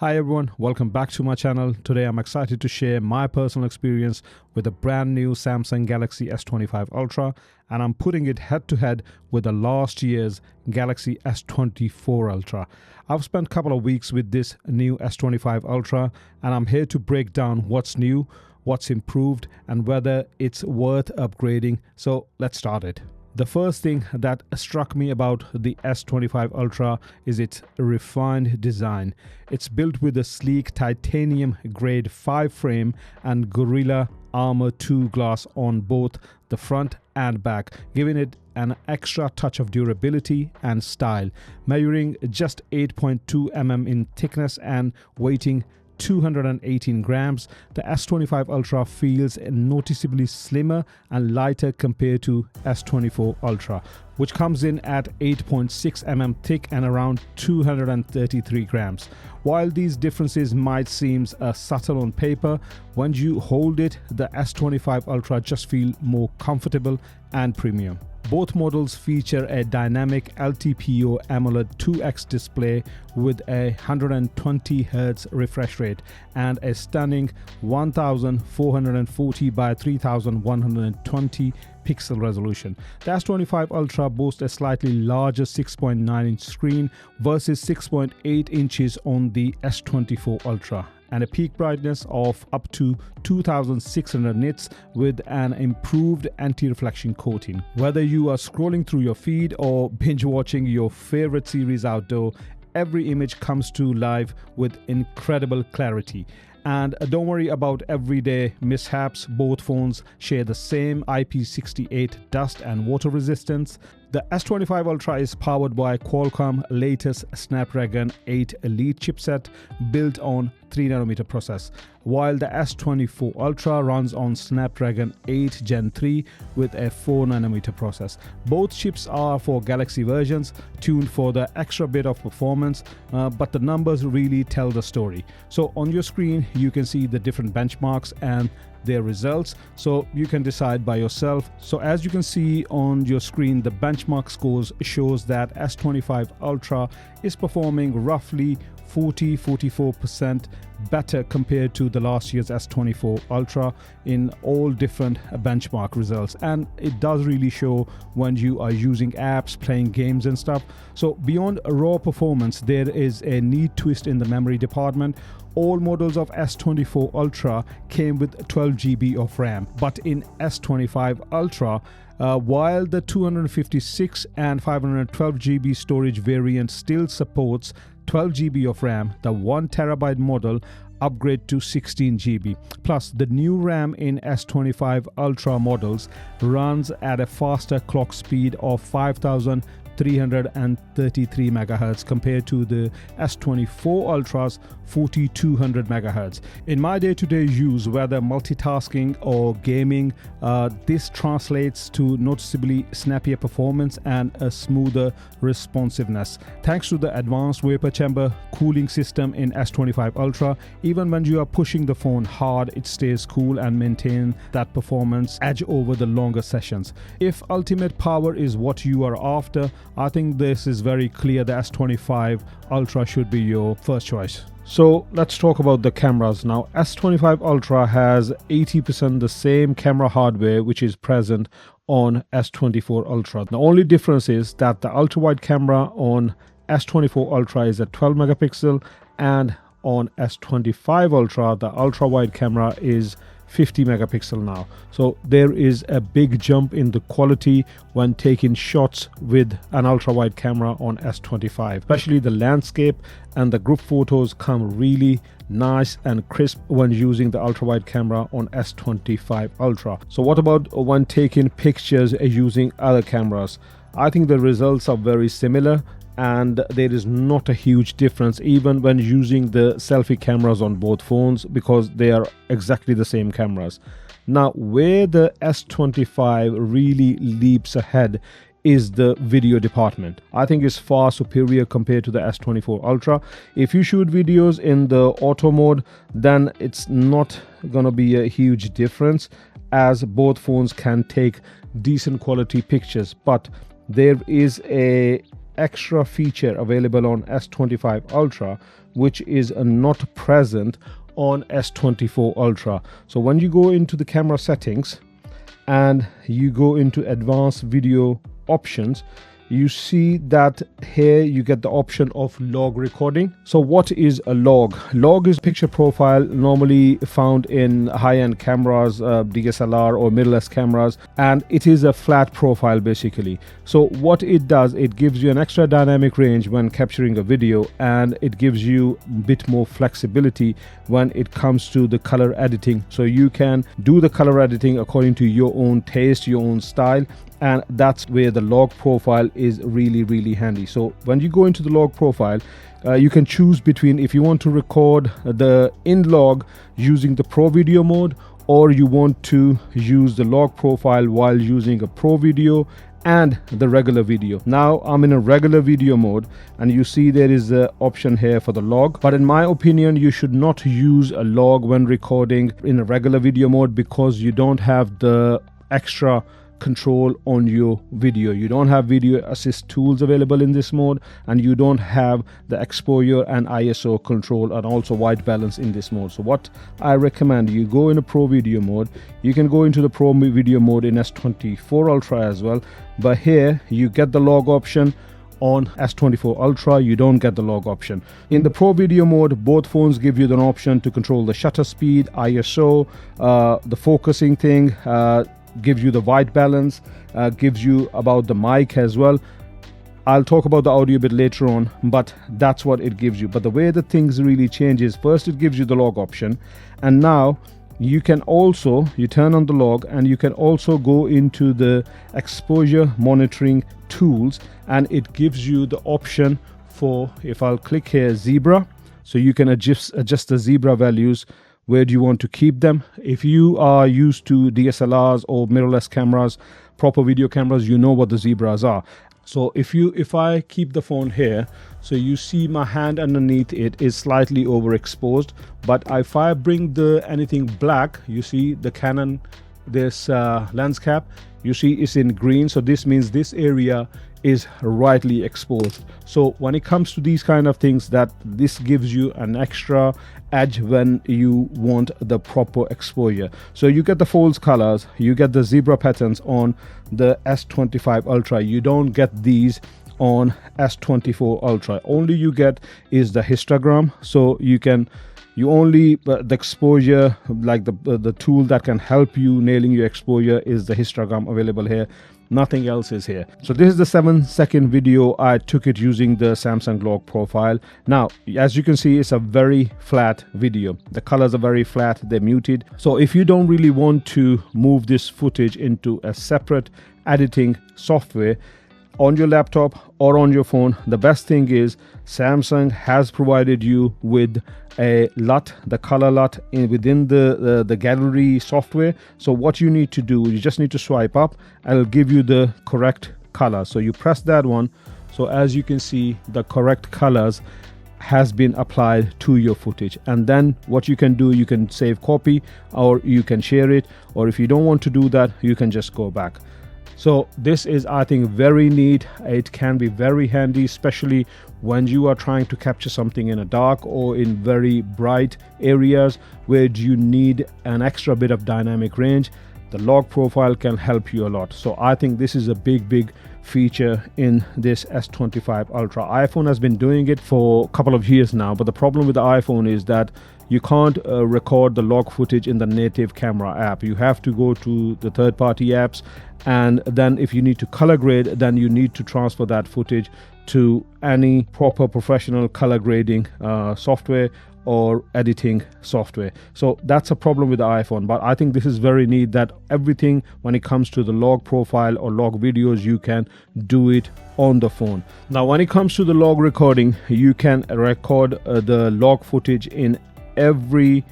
Hi everyone, welcome back to my channel. Today I'm excited to share my personal experience with a brand new Samsung Galaxy S25 Ultra, and I'm putting it head to head with the last year's Galaxy S24 Ultra. I've spent a couple of weeks with this new S25 Ultra, and I'm here to break down what's new, what's improved, and whether it's worth upgrading. So let's start it. The first thing that struck me about the S25 Ultra is its refined design. It's built with a sleek titanium grade 5 frame and Gorilla Armor 2 glass on both the front and back, giving it an extra touch of durability and style. Measuring just 8.2 mm in thickness and weighing 218 grams, the S25 Ultra feels noticeably slimmer and lighter compared to S24 Ultra, which comes in at 8.6 mm thick and around 233 grams. While these differences might seem subtle on paper, when you hold it, the S25 Ultra just feels more comfortable and premium. Both models feature a dynamic LTPO AMOLED 2X display with a 120Hz refresh rate and a stunning 1440 by 3120 pixel resolution. The S25 Ultra boasts a slightly larger 6.9-inch screen versus 6.8 inches on the S24 Ultra, and a peak brightness of up to 2600 nits with an improved anti-reflection coating. Whether you are scrolling through your feed or binge watching your favorite series outdoor, every image comes to life with incredible clarity. And don't worry about everyday mishaps. Both phones share the same IP68 dust and water resistance. The S25 Ultra is powered by Qualcomm latest Snapdragon 8 Elite chipset built on 3nm process, while the S24 Ultra runs on Snapdragon 8 Gen 3 with a 4nm process. Both chips are for Galaxy versions, tuned for the extra bit of performance, but the numbers really tell the story. So on your screen you can see the different benchmarks and their results, so you can decide by yourself. So as you can see on your screen, the benchmark scores shows that S25 Ultra is performing roughly 44% better compared to the last year's S24 Ultra in all different benchmark results, and it does really show when you are using apps, playing games and stuff. So beyond raw performance, there is a neat twist in the memory department. All models of S24 Ultra came with 12 GB of RAM, but in S25 Ultra, while the 256 and 512 GB storage variant still supports 12 GB of RAM, the 1TB model upgrade to 16 GB. Plus, the new RAM in S25 Ultra models runs at a faster clock speed of 5333 MHz compared to the S24 Ultra's 4200 MHz. In my day-to-day use, whether multitasking or gaming, this translates to noticeably snappier performance and a smoother responsiveness. Thanks to the advanced vapor chamber cooling system in S25 Ultra, even when you are pushing the phone hard, it stays cool and maintains that performance edge over the longer sessions. If ultimate power is what you are after, I think this is very clear. The S25 Ultra should be your first choice. So let's talk about the cameras now. S25 Ultra has 80% the same camera hardware which is present on S24 Ultra. The only difference is that the ultra-wide camera on S24 Ultra is at 12 megapixel, and on S25 Ultra the ultra-wide camera is 50 megapixel now. So there is a big jump in the quality when taking shots with an ultra-wide camera on S25. Especially the landscape and the group photos come really nice and crisp when using the ultra-wide camera on S25 Ultra. So what about when taking pictures using other cameras? I think the results are very similar, and there is not a huge difference even when using the selfie cameras on both phones, because they are exactly the same cameras. Now, where the S25 really leaps ahead is the video department. I think it's far superior compared to the S24 Ultra. If you shoot videos in the auto mode, then it's not gonna be a huge difference, as both phones can take decent quality pictures, but there is a extra feature available on S25 Ultra which is not present on S24 Ultra. So when you go into the camera settings and you go into advanced video options, you see that here you get the option of log recording. So what is a log? Log is picture profile normally found in high-end cameras, DSLR or mirrorless cameras, and it is a flat profile basically. So what it does, it gives you an extra dynamic range when capturing a video, and it gives you a bit more flexibility when it comes to the color editing. So you can do the color editing according to your own taste, your own style, and that's where the log profile is really handy. So when you go into the log profile, you can choose between if you want to record the in log using the pro video mode, or you want to use the log profile while using a pro video and the regular video. Now I'm in a regular video mode, and you see there is an option here for the log, but in my opinion you should not use a log when recording in a regular video mode, because you don't have the extra control on your video. You don't have video assist tools available in this mode, and you don't have the exposure and ISO control and also white balance in this mode. So what I recommend, you go in a pro video mode. You can go into the pro video mode in S24 Ultra as well, but here you get the log option. On S24 Ultra you don't get the log option. In the pro video mode, both phones give you the option to control the shutter speed, ISO, the focusing thing, gives you the white balance, gives you about the mic as well. I'll talk about the audio a bit later on, but that's what it gives you. But the way the things really change is, first it gives you the log option, and now you can also, you turn on the log and you can also go into the exposure monitoring tools, and it gives you the option for, if I'll click here, zebra, so you can adjust the zebra values. Where do you want to keep them? If you are used to DSLRs or mirrorless cameras, proper video cameras, you know what the zebras are. So if I keep the phone here, so you see my hand underneath it is slightly overexposed, but if I bring the anything black, you see the Canon, this lens cap, you see it's in green, so this means this area is rightly exposed. So when it comes to these kind of things, that this gives you an extra edge when you want the proper exposure. So you get the false colors, you get the zebra patterns on the S25 Ultra. You don't get these on S24 Ultra. Only you get is the histogram. So you only the exposure, like the tool that can help you nailing your exposure, is the histogram available here. Nothing else is here. So this is the 7-second video. I took it using the Samsung log profile. Now as you can see, it's a very flat video. The colors are very flat, they're muted. So if you don't really want to move this footage into a separate editing software on your laptop or on your phone, the best thing is Samsung has provided you with a LUT, the color LUT within the gallery software. So what you need to do, you just need to swipe up and it'll give you the correct color. So you press that one. So as you can see, the correct colors has been applied to your footage, and then what you can do, you can save copy or you can share it, or if you don't want to do that, you can just go back. So this is, I think, very neat. It can be very handy, especially when you are trying to capture something in a dark or in very bright areas where you need an extra bit of dynamic range. The log profile can help you a lot. So I think this is a big feature in this S25 Ultra. iPhone has been doing it for a couple of years now, but the problem with the iPhone is that you can't record the log footage in the native camera app. You have to go to the third-party apps, and then if you need to color grade, then you need to transfer that footage to any proper professional color grading software or editing software. So that's a problem with the iPhone, but I think this is very neat that everything when it comes to the log profile or log videos, you can do it on the phone. Now when it comes to the log recording, you can record the log footage in every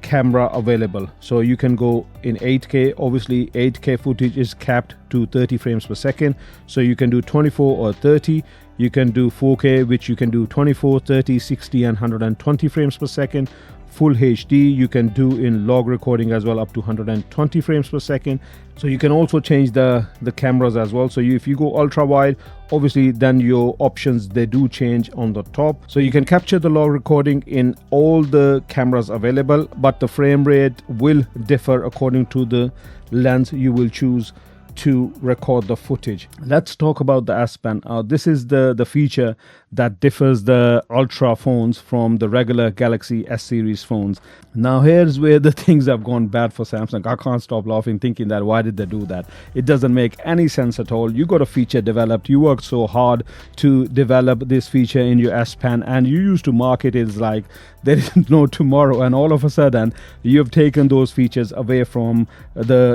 camera available. So you can go in 8K. Obviously 8K footage is capped to 30 frames per second, so you can do 24 or 30. You can do 4K, which you can do 24, 30, 60 and 120 frames per second. Full HD you can do in log recording as well, up to 120 frames per second. So you can also change the cameras as well. So if you go ultra wide, obviously then your options, they do change on the top. So you can capture the log recording in all the cameras available, but the frame rate will differ according to the lens you will choose to record the footage. Let's talk about the S Pen. This is the feature that differs the Ultra phones from the regular Galaxy S series phones. Now here's where the things have gone bad for Samsung. I can't stop laughing thinking that why did they do that? It doesn't make any sense at all. You got a feature developed, you worked so hard to develop this feature in your S Pen, and you used to market it as like there is no tomorrow, and all of a sudden you've taken those features away from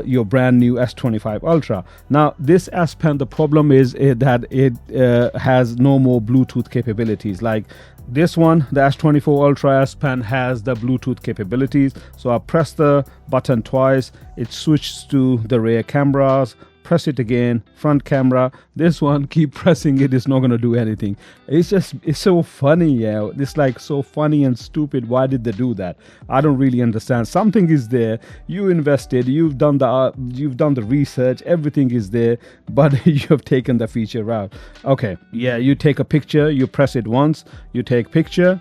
your brand new S25 Ultra. Now this S Pen, the problem is that it has no more Bluetooth capabilities. Like this one, the S24 Ultra S Pen has the Bluetooth capabilities. So I press the button twice, it switches to the rear cameras. Press it again, front camera. This one, keep pressing it, it's not going to do anything. It's so funny. Yeah, it's like so funny and stupid. Why did they do that? I don't really understand. Something is there, you invested, you've done the research, everything is there, but you have taken the feature out. Okay, yeah, you take a picture, you press it once, you take picture.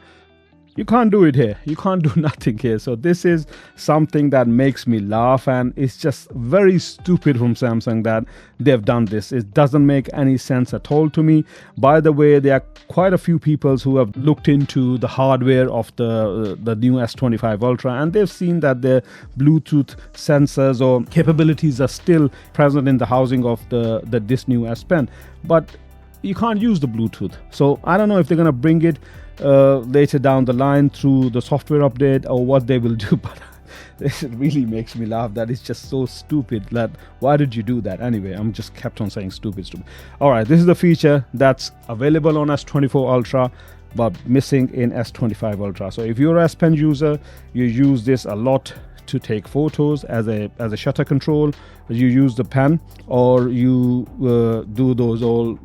You can't do it here. You can't do nothing here. So this is something that makes me laugh, and it's just very stupid from Samsung that they've done this. It doesn't make any sense at all to me. By the way, there are quite a few people who have looked into the hardware of the new S25 Ultra, and they've seen that the Bluetooth sensors or capabilities are still present in the housing of this new S Pen, but you can't use the Bluetooth. So I don't know if they're going to bring it later down the line through the software update or what they will do, but this really makes me laugh. That is just so stupid. That why did you do that? Anyway, I'm just kept on saying stupid. All right, this is the feature that's available on S24 Ultra but missing in S25 Ultra. So if you're an S Pen user, you use this a lot to take photos as a shutter control. You use the pen, or you do those all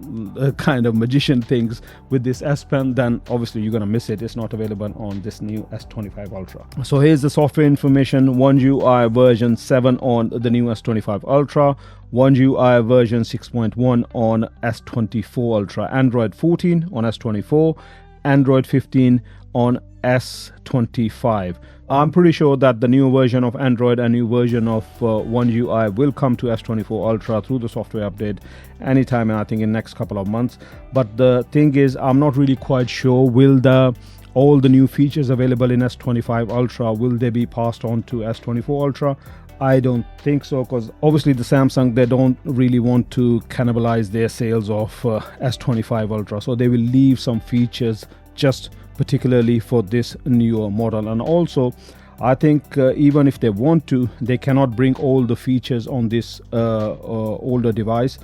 kind of magician things with this S Pen, then obviously you're gonna miss it. It's not available on this new S25 Ultra. So here's the software information. One UI version 7 on the new S25 Ultra, One UI version 6.1 on S24 Ultra, Android 14 on S24, Android 15 on S25. I'm pretty sure that the new version of Android and new version of One UI will come to S24 Ultra through the software update anytime, and I think in next couple of months. But the thing is, I'm not really quite sure, will all the new features available in S25 Ultra, will they be passed on to S24 Ultra? I don't think so, because obviously the Samsung, they don't really want to cannibalize their sales of S25 Ultra, so they will leave some features just particularly for this newer model. And also I think even if they want to, they cannot bring all the features on this older device.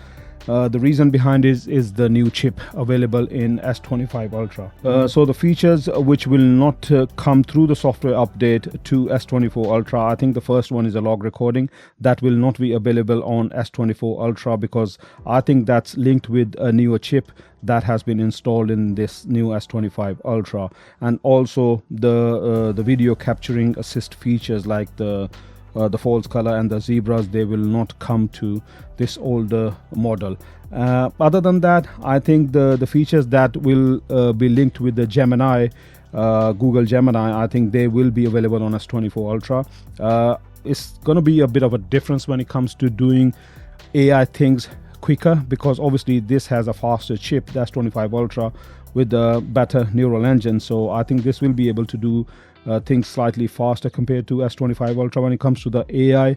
The reason behind is the new chip available in S25 Ultra. So the features which will not come through the software update to S24 Ultra, I think the first one is a log recording. That will not be available on S24 Ultra, because I think that's linked with a newer chip that has been installed in this new S25 Ultra. And also the video capturing assist features like the false color and the zebras, they will not come to this older model. Other than that, I think the features that will be linked with the Gemini, Google Gemini, I think they will be available on S24 Ultra. It's going to be a bit of a difference when it comes to doing AI things quicker, because obviously this has a faster chip, the S25 Ultra, with a better neural engine. So I think this will be able to do things slightly faster compared to S25 Ultra when it comes to the AI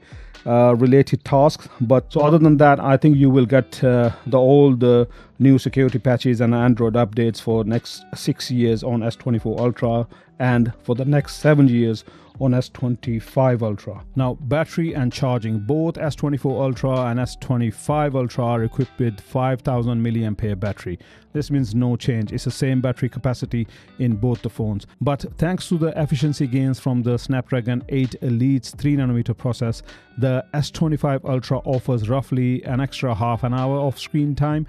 related tasks. But so other than that, I think you will get all the new security patches and Android updates for next 6 years on S24 Ultra and for the next 7 years on S25 Ultra. Now, battery and charging. Both S24 Ultra and S25 Ultra are equipped with 5000 mAh battery. This means no change. It's the same battery capacity in both the phones. But thanks to the efficiency gains from the Snapdragon 8 Elite's 3nm process, the S25 Ultra offers roughly an extra half an hour of screen time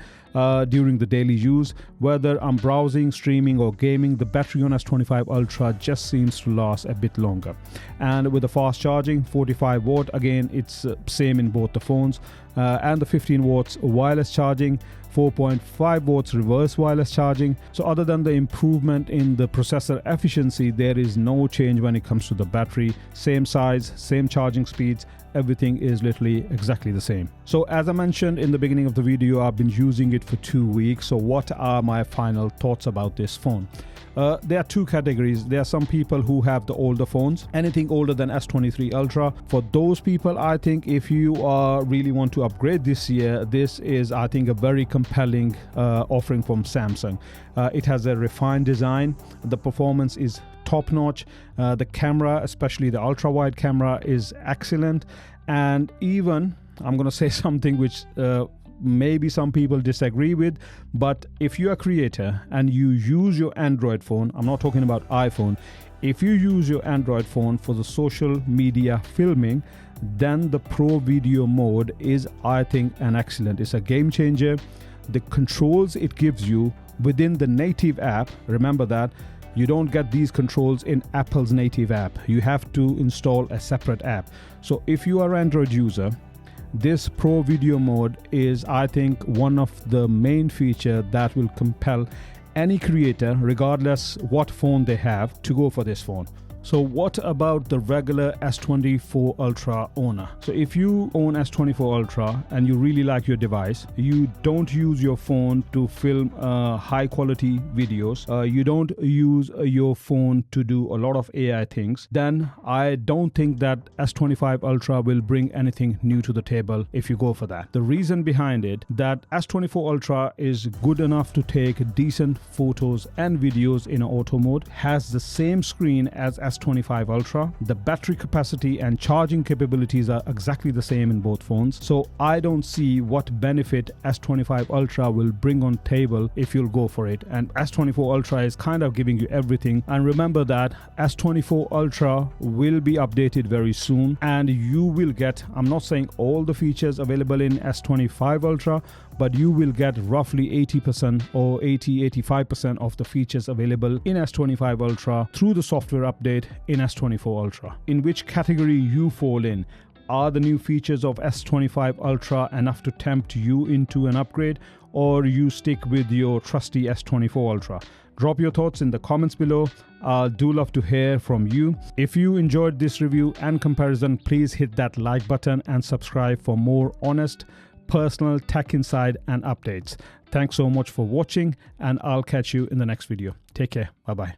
during the daily use. Whether I'm browsing, streaming or gaming, the battery on S25 Ultra just seems to last a bit longer. And with the fast charging, 45 watt, again it's same in both the phones, and the 15 watts wireless charging, 4.5 watts reverse wireless charging. So other than the improvement in the processor efficiency, there is no change when it comes to the battery. Same size, same charging speeds, everything is literally exactly the same. So as I mentioned in the beginning of the video, I've been using it for 2 weeks. So what are my final thoughts about this phone? There are two categories. There are some people who have the older phones, anything older than S23 Ultra. For those people, I think if you really want to upgrade this year, this is, I think, a very compelling offering from Samsung. It has a refined design. The performance is top-notch. The camera, especially the ultra-wide camera, is excellent. And even, I'm going to say something which maybe some people disagree with, but if you're a creator and you use your Android phone, I'm not talking about iPhone, if you use your Android phone for the social media filming, then the Pro Video mode is, I think, an excellent. It's a game changer. The controls it gives you within the native app, remember that you don't get these controls in Apple's native app. You have to install a separate app. So if you are an Android user, this Pro Video mode is, I think, one of the main features that will compel any creator, regardless what phone they have, to go for this phone. So what about the regular S24 Ultra owner? So if you own S24 Ultra and you really like your device, you don't use your phone to film high quality videos, you don't use your phone to do a lot of AI things, then I don't think that S25 Ultra will bring anything new to the table if you go for that. The reason behind it, that S24 Ultra is good enough to take decent photos and videos in auto mode, has the same screen as S25 Ultra. The battery capacity and charging capabilities are exactly the same in both phones. So I don't see what benefit S25 Ultra will bring on table if you'll go for it. And S24 Ultra is kind of giving you everything. And remember that S24 Ultra will be updated very soon, and you will get, I'm not saying all the features available in S25 Ultra, but you will get roughly 80% or 80-85% of the features available in S25 Ultra through the software update in S24 Ultra. In which category you fall in? Are the new features of S25 Ultra enough to tempt you into an upgrade, or you stick with your trusty S24 Ultra? Drop your thoughts in the comments below. I do love to hear from you. If you enjoyed this review and comparison, please hit that like button and subscribe for more honest, personal tech insight and updates. Thanks so much for watching, and I'll catch you in the next video. Take care. Bye bye.